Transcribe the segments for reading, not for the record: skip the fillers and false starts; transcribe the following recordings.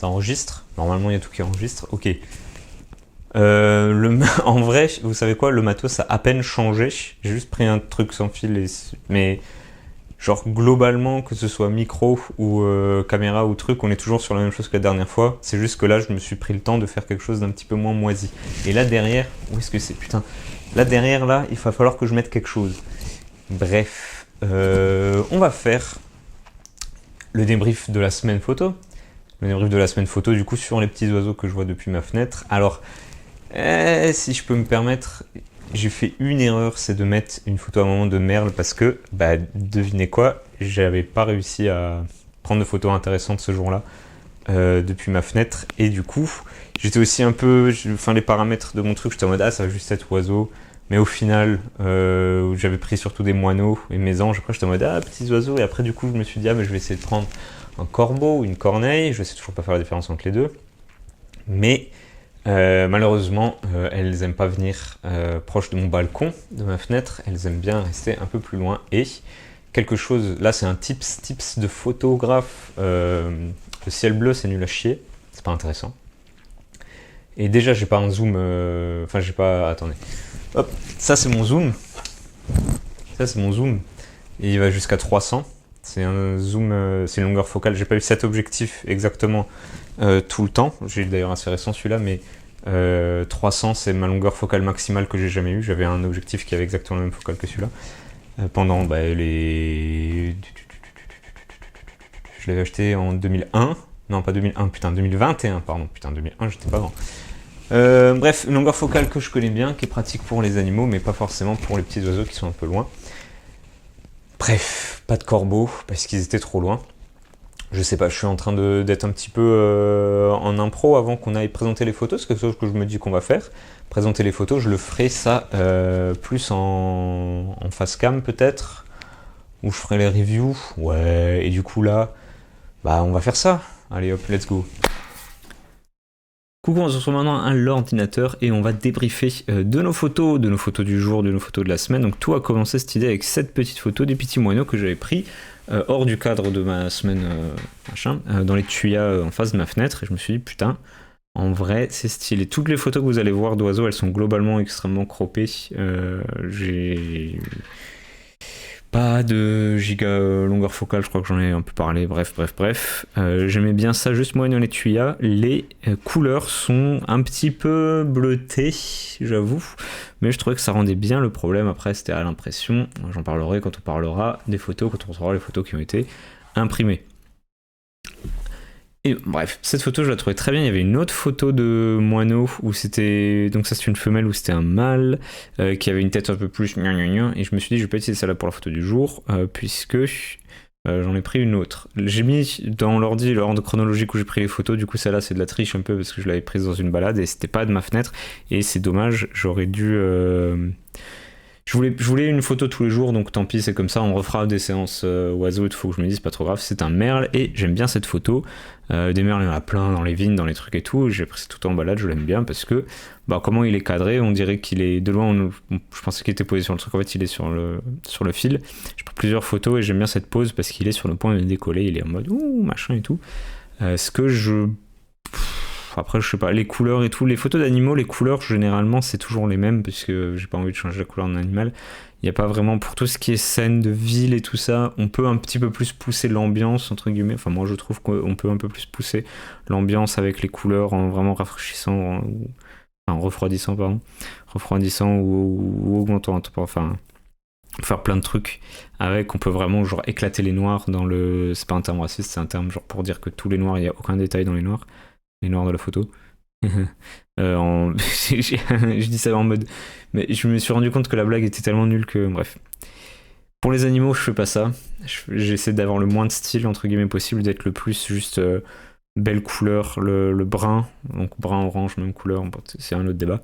Ça enregistre. Normalement, il y a tout qui enregistre. Ok. En vrai, vous savez quoi, le matos a à peine changé. J'ai juste pris un truc sans fil, mais genre globalement, que ce soit micro ou caméra ou truc, on est toujours sur la même chose que la dernière fois. C'est juste que là, je me suis pris le temps de faire quelque chose d'un petit peu moins moisi. Et là derrière, où est-ce que c'est? Putain. Là derrière, là, il va falloir que je mette quelque chose. Bref, on va faire le débrief de la semaine photo. Le débrief de la semaine photo, du coup, sur les petits oiseaux que je vois depuis ma fenêtre. Alors, si je peux me permettre, j'ai fait une erreur, c'est de mettre une photo à un moment de Merle parce que, bah, devinez quoi, j'avais pas réussi à prendre de photos intéressantes ce jour-là depuis ma fenêtre. Et du coup, j'étais aussi un peu, enfin, les paramètres de mon truc, j'étais en mode, ah, ça va juste être oiseau. Mais au final, j'avais pris surtout des moineaux et mes anges. Après, j'étais en mode, ah, petits oiseaux. Et après, du coup, je me suis dit, ah, mais je vais essayer de prendre un corbeau ou une corneille. Je sais toujours pas faire la différence entre les deux. Mais malheureusement, elles n'aiment pas venir proche de mon balcon, de ma fenêtre. Elles aiment bien rester un peu plus loin. Et quelque chose, là, c'est un tips de photographe. Le ciel bleu, c'est nul à chier. C'est pas intéressant. Et déjà, j'ai pas un zoom. Enfin, j'ai pas. Attendez. Hop, ça c'est mon zoom. Ça c'est mon zoom. Et il va jusqu'à 300. C'est un zoom, c'est une longueur focale. J'ai pas eu cet objectif exactement tout le temps. J'ai d'ailleurs assez récent celui-là, mais 300 c'est ma longueur focale maximale que j'ai jamais eue. J'avais un objectif qui avait exactement la même focale que celui-là. Pendant les. Je l'avais acheté en 2001. Non, pas 2001, putain, 2021, pardon. Putain, 2001, j'étais pas grand. Bref, une longueur focale que je connais bien, qui est pratique pour les animaux, mais pas forcément pour les petits oiseaux qui sont un peu loin. Bref, pas de corbeaux, parce qu'ils étaient trop loin. Je sais pas, je suis en train d'être un petit peu en impro avant qu'on aille présenter les photos, c'est quelque chose que je me dis qu'on va faire. Présenter les photos, je le ferai ça plus en face cam peut-être, où je ferai les reviews. Ouais, et du coup là, bah on va faire ça. Allez hop, let's go. Coucou, on se retrouve maintenant à l'ordinateur et on va débriefer de nos photos du jour, de nos photos de la semaine. Donc tout a commencé cette idée avec cette petite photo des petits moineaux que j'avais pris hors du cadre de ma semaine dans les tuyas en face de ma fenêtre. Et je me suis dit putain, en vrai c'est stylé. Toutes les photos que vous allez voir d'oiseaux, elles sont globalement extrêmement croppées. J'ai pas de giga longueur focale, je crois que j'en ai un peu parlé, bref. J'aimais bien ça, juste moi dans les tuyas. Les couleurs sont un petit peu bleutées, j'avoue, mais je trouvais que ça rendait bien le problème. Après, c'était à l'impression, j'en parlerai quand on parlera des photos, quand on retrouvera les photos qui ont été imprimées. Et bref, cette photo je la trouvais très bien. Il y avait une autre photo de moineau où c'était, donc ça c'est une femelle où c'était un mâle qui avait une tête un peu plus gna gna gna, et je me suis dit je vais pas utiliser celle-là pour la photo du jour puisque j'en ai pris une autre. J'ai mis dans l'ordre chronologique où j'ai pris les photos, du coup celle-là c'est de la triche un peu parce que je l'avais prise dans une balade et c'était pas de ma fenêtre et c'est dommage, j'aurais dû... Je voulais une photo tous les jours, donc tant pis, c'est comme ça, on refera des séances oiseaux, il faut que je me dise, pas trop grave, c'est un merle, et j'aime bien cette photo. Des merles, il y en a plein dans les vignes, dans les trucs et tout, j'ai pris ça tout en balade, je l'aime bien, parce que, bah, comment il est cadré, on dirait qu'il est, de loin, je pensais qu'il était posé sur le truc, en fait, il est sur le fil. J'ai pris plusieurs photos, et j'aime bien cette pose, parce qu'il est sur le point de décoller, il est en mode, ouh, machin et tout. Ce que je... Après, je sais pas, les couleurs et tout, les photos d'animaux, les couleurs, généralement, c'est toujours les mêmes, puisque j'ai pas envie de changer la couleur d'un animal. Il n'y a pas vraiment, pour tout ce qui est scène de ville et tout ça, on peut un petit peu plus pousser l'ambiance, entre guillemets. Enfin, moi, je trouve qu'on peut un peu plus pousser l'ambiance avec les couleurs en vraiment rafraîchissant, enfin, refroidissant, pardon. Refroidissant ou augmentant, enfin, faire plein de trucs avec. On peut vraiment, genre, éclater les noirs dans le... C'est pas un terme raciste, c'est un terme, genre, pour dire que tous les noirs, il n'y a aucun détail dans les noirs. Les noirs de la photo. Je dis ça en mode... Mais je me suis rendu compte que la blague était tellement nulle que... Bref. Pour les animaux, je fais pas ça. J'essaie d'avoir le moins de style, entre guillemets, possible, d'être le plus juste belle couleur, le brun, donc brun-orange, même couleur, c'est un autre débat.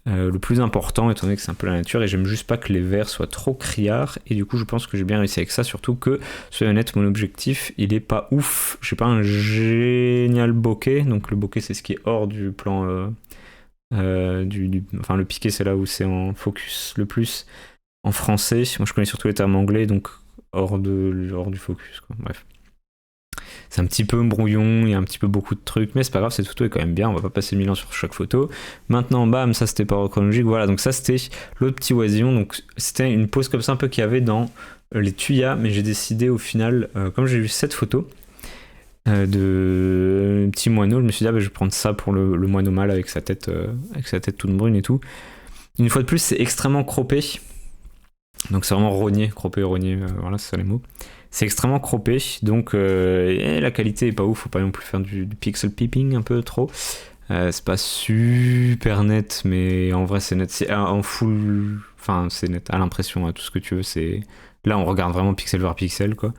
Le plus important, étant donné que c'est un peu la nature, et j'aime juste pas que les verts soient trop criards, et du coup je pense que j'ai bien réussi avec ça, surtout que, soyons honnêtes, mon objectif il est pas ouf, j'ai pas un génial bokeh, donc le bokeh c'est ce qui est hors du plan, enfin le piqué c'est là où c'est en focus le plus, en français, moi je connais surtout les termes anglais, donc hors du focus, quoi. Bref. C'est un petit peu brouillon, il y a un petit peu beaucoup de trucs, mais c'est pas grave, cette photo est quand même bien, on va pas passer 1000 ans sur chaque photo. Maintenant, bam, ça c'était pas ordre chronologique, voilà, donc ça c'était l'autre petit oisillon, donc c'était une pose comme ça un peu qu'il y avait dans les tuyas, mais j'ai décidé au final, comme j'ai vu cette photo de petit moineau, je me suis dit, ah, bah, je vais prendre ça pour le moineau mâle avec sa tête toute brune et tout. Une fois de plus, c'est extrêmement croppé. Donc c'est vraiment rogné, croppé, rogné, voilà, c'est ça les mots. C'est extrêmement croppé, donc la qualité est pas ouf, faut pas non plus faire du pixel peeping un peu trop. C'est pas super net, mais en vrai c'est net. C'est en full, enfin c'est net, à l'impression, à tout ce que tu veux. C'est là on regarde vraiment pixel par pixel quoi.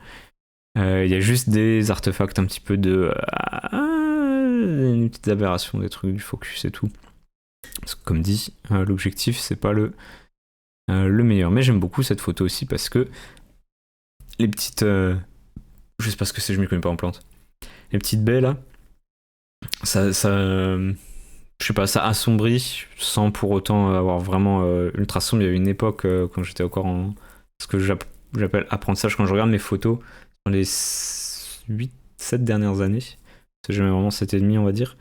Il y a juste des artefacts un petit peu de une petite aberration, des trucs du focus et tout. Parce que comme dit, l'objectif c'est pas le meilleur. Mais j'aime beaucoup cette photo aussi parce que les petites. Je sais pas ce que c'est, je m'y connais pas en plantes. Les petites baies là, ça je sais pas, ça assombrit sans pour autant avoir vraiment ultra sombre. Il y a eu une époque quand j'étais encore en ce que j'appelle apprentissage, quand je regarde mes photos dans les 7 dernières années, c'est jamais vraiment 7,5 on va dire.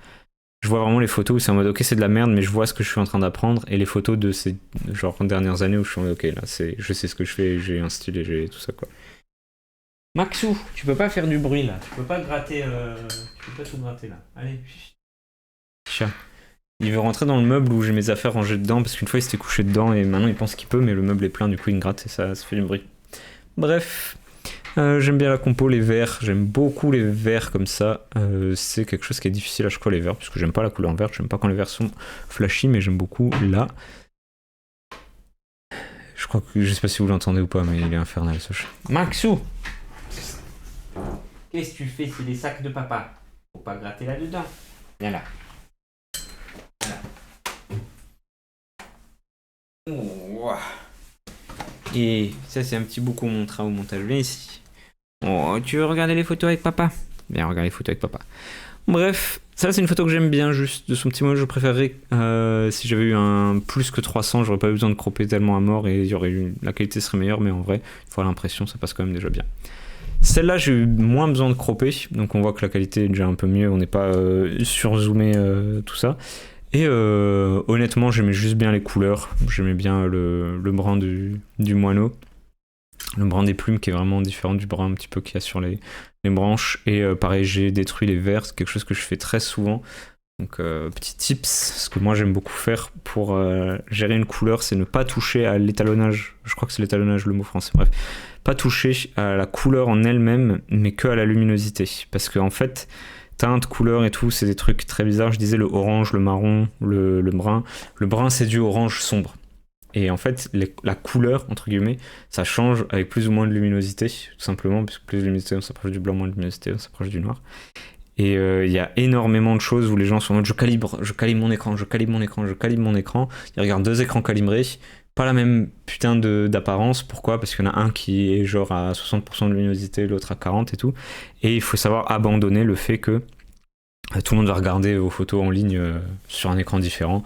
Je vois vraiment les photos où c'est en mode ok c'est de la merde mais je vois ce que je suis en train d'apprendre, et les photos de ces genre dernières années où je suis en mode ok là je sais ce que je fais, j'ai un style et j'ai tout ça quoi. Maxou, tu peux pas faire du bruit là, tu peux pas gratter, tu peux pas tout gratter là. Allez. Chat. Il veut rentrer dans le meuble où j'ai mes affaires rangées dedans parce qu'une fois il s'était couché dedans et maintenant il pense qu'il peut mais le meuble est plein, du coup il me gratte et ça fait du bruit. Bref. J'aime bien la compo, les verts, j'aime beaucoup les verts comme ça. C'est quelque chose qui est difficile à chaque fois les verts, puisque j'aime pas la couleur verte, j'aime pas quand les verts sont flashy, mais j'aime beaucoup là. Je crois que, je sais pas si vous l'entendez ou pas, mais il est infernal ce chat. Maxou, qu'est-ce que tu fais? C'est des sacs de papa. Faut pas gratter là-dedans. Viens là. Oh. Et ça c'est un petit bout qu'on montrera au montage. Viens ici. Oh, tu veux regarder les photos avec papa? Viens regarder les photos avec papa. Bref, ça c'est une photo que j'aime bien juste de son petit mot. Je préférerais si j'avais eu un plus que 300, j'aurais pas eu besoin de cropper tellement à mort et la qualité serait meilleure, mais en vrai, il faut avoir l'impression, ça passe quand même déjà bien. Celle-là, j'ai eu moins besoin de cropper, donc on voit que la qualité est déjà un peu mieux, on n'est pas surzoomé tout ça. Et honnêtement, j'aimais juste bien les couleurs, j'aimais bien le brun du moineau. Le brun des plumes qui est vraiment différent du brun un petit peu qu'il y a sur les branches. Et pareil, j'ai détruit les verts, c'est quelque chose que je fais très souvent. Donc petit tips, ce que moi j'aime beaucoup faire pour gérer une couleur, c'est ne pas toucher à l'étalonnage. Je crois que c'est l'étalonnage le mot français, bref. Pas toucher à la couleur en elle-même, mais que à la luminosité. Parce qu'en fait, teinte, couleur et tout, c'est des trucs très bizarres. Je disais le orange, le marron, le brun. Le brun, c'est du orange sombre. Et en fait, la couleur, entre guillemets, ça change avec plus ou moins de luminosité, tout simplement, puisque plus de luminosité, on s'approche du blanc, moins de luminosité, on s'approche du noir. Et il y a énormément de choses où les gens sont en mode je calibre mon écran. Ils regardent 2 écrans calibrés, pas la même putain d'apparence. Pourquoi? Parce qu'il y en a un qui est genre à 60% de luminosité, l'autre à 40% et tout. Et il faut savoir abandonner le fait que tout le monde va regarder vos photos en ligne sur un écran différent.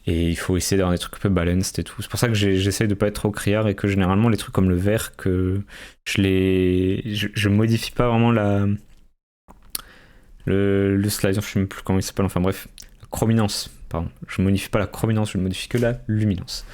Et il faut essayer d'avoir des trucs un peu balanced et tout. C'est pour ça que j'essaye de pas être trop criard et que généralement les trucs comme le vert, que je modifie pas vraiment le slide, je sais même plus comment il s'appelle, enfin bref, la chrominance, pardon. Je modifie pas la chrominance, je modifie que la luminance.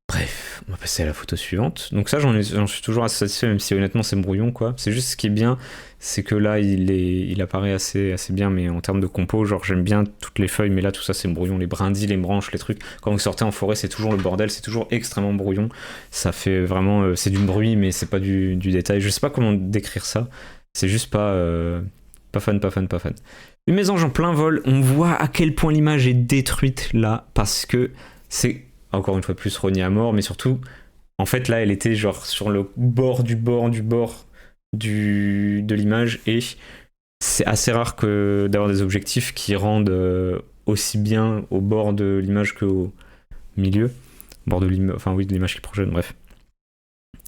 Bref, on va passer à la photo suivante. Donc ça, j'en suis toujours assez satisfait, même si honnêtement c'est brouillon, quoi. C'est juste ce qui est bien, c'est que là, il apparaît assez bien, mais en termes de compo, genre j'aime bien toutes les feuilles, mais là, tout ça, c'est brouillon. Les brindilles, les branches, les trucs. Quand vous sortez en forêt, c'est toujours le bordel, c'est toujours extrêmement brouillon. Ça fait vraiment... c'est du bruit, mais c'est pas du détail. Je sais pas comment décrire ça. C'est juste pas fan. Une mésange en plein vol, on voit à quel point l'image est détruite là, parce que c'est... encore une fois plus rogné à mort, mais surtout, en fait, là, elle était genre sur le bord de l'image, et c'est assez rare d'avoir des objectifs qui rendent aussi bien au bord de l'image qu'au milieu, au bord de l'image, enfin oui, de l'image qui projette, bref.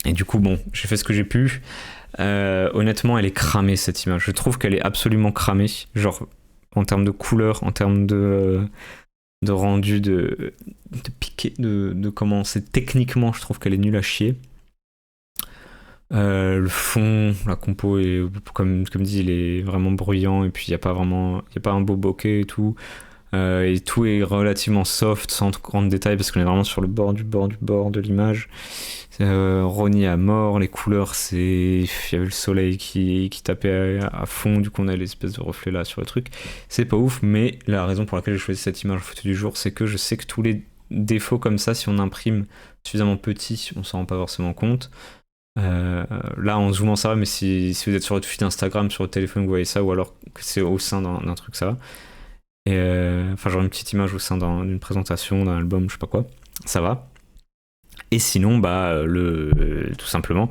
Et du coup, bon, j'ai fait ce que j'ai pu. Honnêtement, elle est cramée cette image. Je trouve qu'elle est absolument cramée, genre en termes de couleur, en termes de rendu, de piqué, de comment c'est techniquement, je trouve qu'elle est nulle à chier. Le fond, la compo est, comme dit, il est vraiment bruyant et puis il n'y a pas un beau bokeh et tout. Et tout est relativement soft, sans grand détail, parce qu'on est vraiment sur le bord de l'image. Rogné à mort, les couleurs, il y avait le soleil qui tapait à fond, du coup on a l'espèce de reflet là sur le truc. C'est pas ouf, mais la raison pour laquelle j'ai choisi cette image en photo du jour, c'est que je sais que tous les défauts comme ça, si on imprime suffisamment petit, on s'en rend pas forcément compte. Là en zoomant ça va, mais si vous êtes sur votre feed Instagram, sur votre téléphone, vous voyez ça, ou alors que c'est au sein d'un truc, ça va. Et enfin, genre une petite image au sein d'une présentation, d'un album, je sais pas quoi, ça va. Et sinon, tout simplement,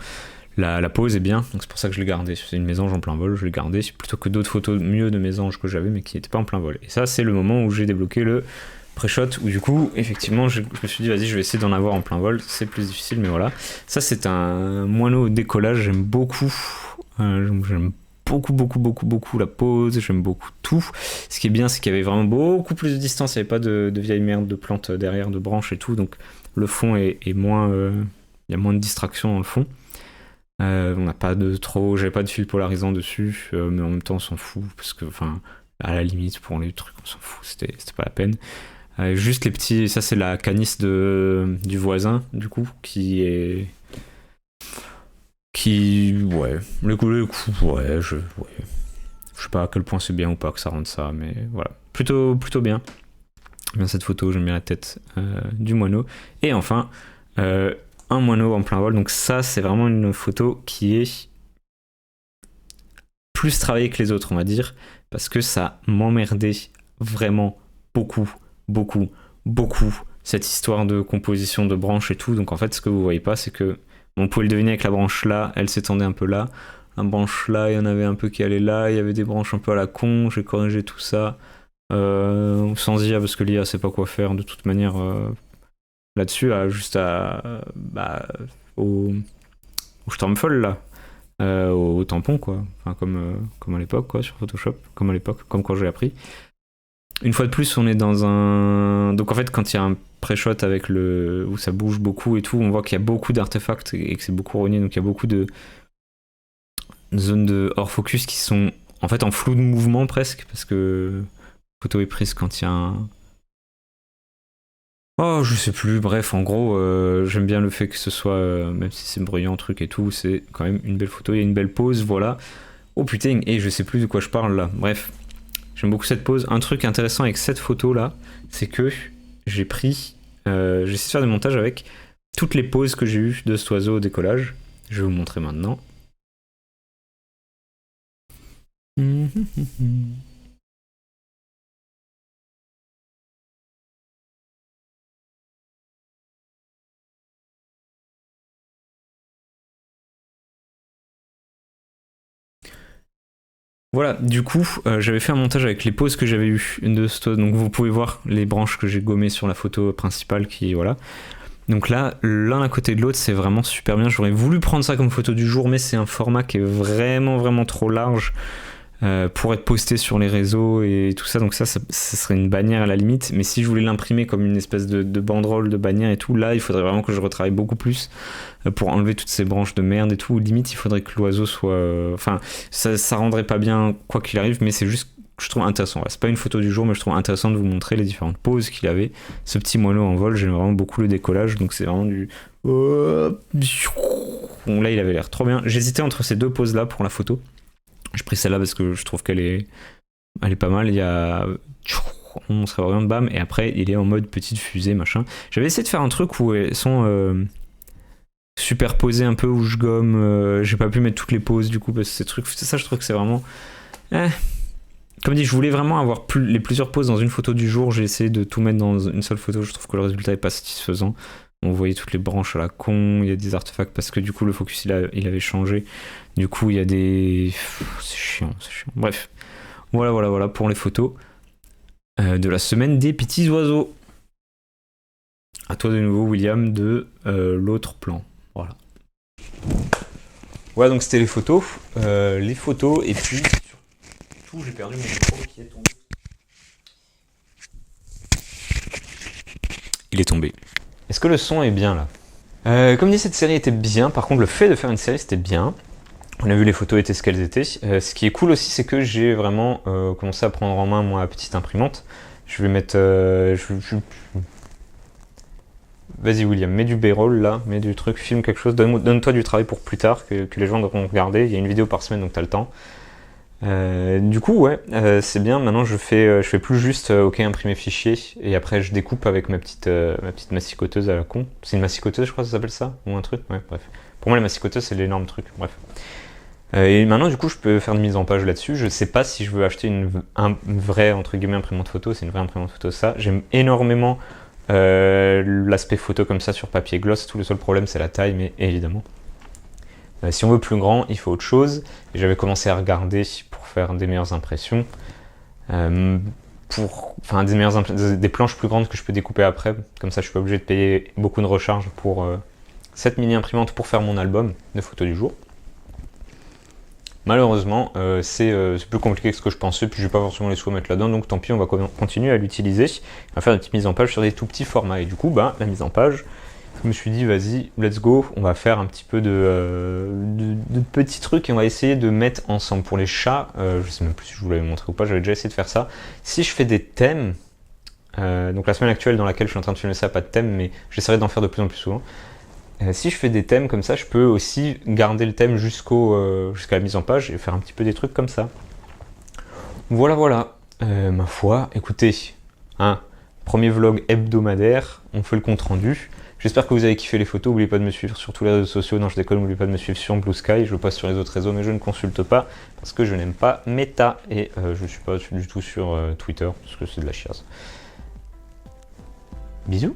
la pose est bien, donc c'est pour ça que je l'ai gardé. C'est une mésange en plein vol, je l'ai gardé, plutôt que d'autres photos mieux de mésanges que j'avais, mais qui n'étaient pas en plein vol. Et ça, c'est le moment où j'ai débloqué le pré-shot, où du coup, effectivement, je me suis dit, vas-y, je vais essayer d'en avoir en plein vol. C'est plus difficile, mais voilà. Ça, c'est un moineau au décollage, j'aime beaucoup. J'aime beaucoup la pose, j'aime beaucoup tout. Ce qui est bien, c'est qu'il y avait vraiment beaucoup plus de distance, il n'y avait pas de vieilles merdes de plantes derrière, de branches et tout, donc le fond est moins... il y a moins de distraction dans le fond. On n'a pas j'avais pas de fil polarisant dessus, mais en même temps on s'en fout, parce que, enfin, à la limite, pour les trucs, on s'en fout, c'était pas la peine. Juste les petits... Ça, c'est la canisse du voisin, du coup, ouais, les coups, ouais, je sais pas à quel point c'est bien ou pas que ça rende ça, mais voilà, plutôt bien. J'aime bien cette photo, j'aime bien la tête du moineau. Et enfin, un moineau en plein vol, donc ça, c'est vraiment une photo qui est plus travaillée que les autres, on va dire, parce que ça m'emmerdait vraiment beaucoup, cette histoire de composition de branches et tout. Donc en fait, ce que vous voyez pas, c'est que on pouvait le deviner avec la branche là, elle s'étendait un peu là. La branche là, il y en avait un peu qui allait là. Il y avait des branches un peu à la con. J'ai corrigé tout ça sans IA parce que l'IA sait pas quoi faire de toute manière là-dessus. Au Stormfall là, au tampon quoi. Enfin comme à l'époque quoi sur Photoshop, comme à l'époque, comme quand j'ai appris. Une fois de plus, on est dans un... Donc en fait, quand il y a un pré-shot avec où ça bouge beaucoup et tout, on voit qu'il y a beaucoup d'artefacts et que c'est beaucoup rogné, donc il y a beaucoup de zones de hors-focus qui sont en fait en flou de mouvement presque, parce que la photo est prise quand il y a un... Oh, je sais plus, bref, en gros, j'aime bien le fait que ce soit, même si c'est bruyant, truc et tout, c'est quand même une belle photo, il y a une belle pose, voilà. Oh putain, et je sais plus de quoi je parle là, bref. J'aime beaucoup cette pose. Un truc intéressant avec cette photo là, c'est que j'ai essayé de faire des montages avec toutes les poses que j'ai eues de cet oiseau au décollage. Je vais vous montrer maintenant. Voilà, du coup, j'avais fait un montage avec les poses que j'avais eues de ce... Donc vous pouvez voir les branches que j'ai gommées sur la photo principale qui... Voilà. Donc là, l'un à côté de l'autre, c'est vraiment super bien. J'aurais voulu prendre ça comme photo du jour, mais c'est un format qui est vraiment trop large pour être posté sur les réseaux et tout ça. Donc ça serait une bannière à la limite. Mais si je voulais l'imprimer comme une espèce de banderole, de bannière et tout, là, il faudrait vraiment que je retravaille beaucoup plus pour enlever toutes ces branches de merde et tout. Limite, il faudrait que l'oiseau soit... Enfin, ça rendrait pas bien quoi qu'il arrive, mais c'est juste que je trouve intéressant. C'est pas une photo du jour, mais je trouve intéressant de vous montrer les différentes poses qu'il avait. Ce petit moineau en vol, j'aime vraiment beaucoup le décollage, donc c'est vraiment du... Bon, là, il avait l'air trop bien. J'hésitais entre ces deux poses-là pour la photo. J'ai pris celle-là parce que je trouve qu'elle est pas mal. Il y a... On serait vraiment de bam. Et après, il est en mode petite fusée, machin. J'avais essayé de faire un truc où elles sont superposées un peu, où je gomme. J'ai pas pu mettre toutes les poses, du coup, parce que ces trucs... Ça, je trouve que c'est vraiment... Comme dit, je voulais vraiment avoir les plusieurs poses dans une photo du jour. J'ai essayé de tout mettre dans une seule photo. Je trouve que le résultat est pas satisfaisant. On voyait toutes les branches à la con, il y a des artefacts parce que du coup le focus il avait changé. Du coup il y a des... C'est chiant. Bref, voilà pour les photos de la semaine des petits oiseaux. À toi de nouveau William de l'autre plan. Voilà. Voilà donc c'était les photos. Et puis surtout j'ai perdu mon micro qui est tombé. Il est tombé. Est-ce que le son est bien là ? Comme dit, cette série était bien. Par contre, le fait de faire une série, c'était bien. On a vu les photos étaient ce qu'elles étaient. Ce qui est cool aussi, c'est que j'ai vraiment commencé à prendre en main ma petite imprimante. Je vais mettre... Vas-y William, mets du B-roll là, mets du truc, filme quelque chose, donne-toi du travail pour plus tard, que les gens devront regarder. Il y a une vidéo par semaine, donc t'as le temps. Du coup, ouais, c'est bien. Maintenant, je fais plus juste OK, imprimer fichier, et après je découpe avec ma petite massicoteuse à la con. C'est une massicoteuse, je crois que ça s'appelle ça, ou un truc. Ouais, bref. Pour moi, les massicoteuses, c'est l'énorme truc. Bref. Et maintenant, du coup, je peux faire une mise en page là-dessus. Je sais pas si je veux acheter une vraie entre guillemets imprimante photo. C'est une vraie imprimante photo, ça. J'aime énormément l'aspect photo comme ça sur papier gloss. Tout le seul problème, c'est la taille, mais évidemment. Si on veut plus grand, il faut autre chose. Et j'avais commencé à regarder pour faire des meilleures impressions. Des planches plus grandes que je peux découper après. Comme ça, je suis pas obligé de payer beaucoup de recharge pour cette mini imprimante pour faire mon album de photos du jour. Malheureusement, c'est plus compliqué que ce que je pensais, puis j'ai pas forcément les sous à mettre là-dedans, donc tant pis, on va continuer à l'utiliser. On va faire des petites mises en page sur des tout petits formats. Et du coup, la mise en page, je me suis dit, vas-y, let's go, on va faire un petit peu de petits trucs et on va essayer de mettre ensemble. Pour les chats, je sais même plus si je vous l'avais montré ou pas, j'avais déjà essayé de faire ça. Si je fais des thèmes, donc la semaine actuelle dans laquelle je suis en train de filmer ça, pas de thème, mais j'essaierai d'en faire de plus en plus souvent. Si je fais des thèmes comme ça, je peux aussi garder le thème jusqu'à la mise en page et faire un petit peu des trucs comme ça. Voilà. Ma foi, écoutez, premier vlog hebdomadaire, on fait le compte rendu. J'espère que vous avez kiffé les photos. N'oubliez pas de me suivre sur tous les réseaux sociaux. Non, je déconne, n'oubliez pas de me suivre sur Blue Sky. Je le passe sur les autres réseaux, mais je ne consulte pas parce que je n'aime pas Meta et je ne suis pas du tout sur Twitter parce que c'est de la chiasse. Bisous.